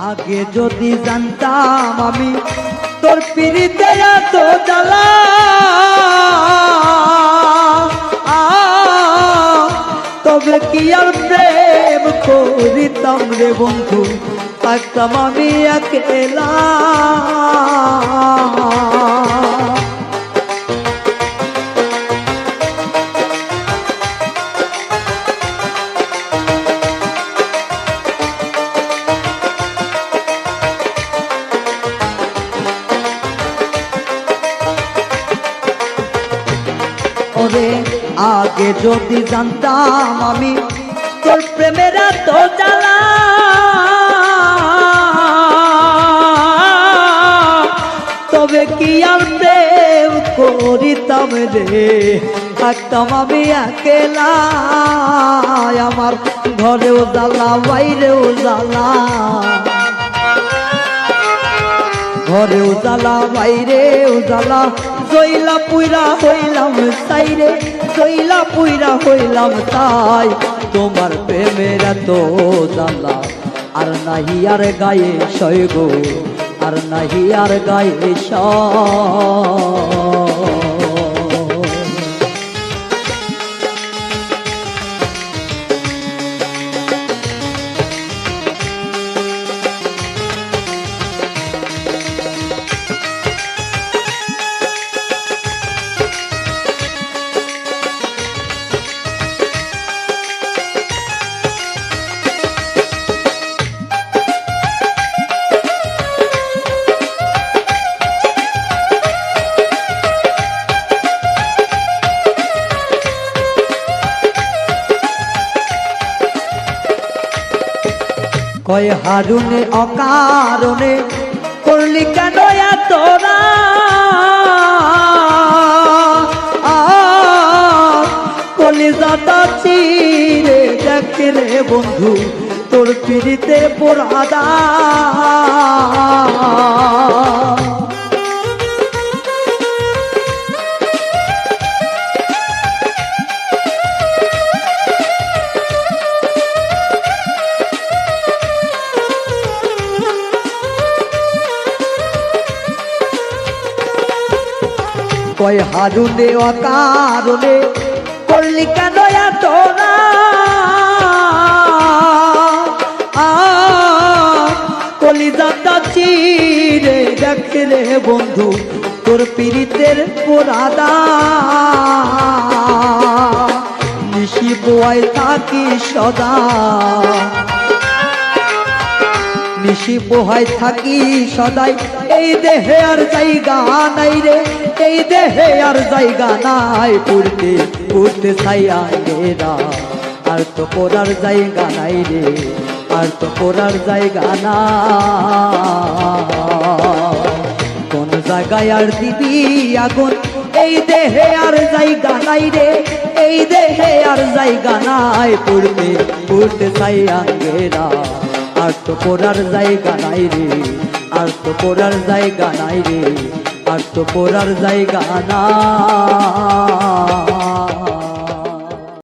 আগে যদি জানতাম আমি তোর পিড়িতে এত জ্বালা, তবে কি আর প্রেম করিতাম রে বন্ধু, থাকতাম আমি একলা। ওরে আগে যদি জানতাম আমি তোর প্রেমের এত জ্বালা, তবে কি আর প্রেম করিতাম রে, থাকতাম আমি একলা। আমার ঘরেও জ্বালা বাইরেও জ্বালা, ঘরেও জ্বালা বাইরেও জ্বালা, জইলা পুইরা হইলাম তাইরে, জইলা পুইরা হইলাম তাই। তোমার প্রেমের এত জ্বালা আর নাহি আর গায়ে সয় গো, আর নাহি আর গায়ে সয়। কয় হারুনে অকারণে করলি কেন তোরা, কলিজাটা চিরে দেখে রে বন্ধু তোর পিড়িতে পোড়াদা। কয় হারুনে অকারণে করলি কেন তোরা, কলিজাটা চিরে দেখে রে বন্ধু তোর পীড়িতের পোড়াদা। নিশি বোয়ায় থাকি সদা, নিশি পোহায় থাকি সদাই, এই দেহে আর জায়গা নাই রে, এই দেহে আর জায়গা নাই। পুড়তে পুড়তে ছাইয়া গেরা, আর তো পড়ার জায়গা নাই রে, আর তো পড়ার জায়গা না। কোন জায়গায় আর দিবি আগুন, এই দেহে আর জায়গা নাই রে, এই দেহে আর জায়গা নাই। পুড়তে পুড়তে ছাইয়া গেরা, আর তো পড়ার জায়গা নাই রে, আর তো পড়ার জায়গা নাই রে, আর তো পড়ার জায়গা না।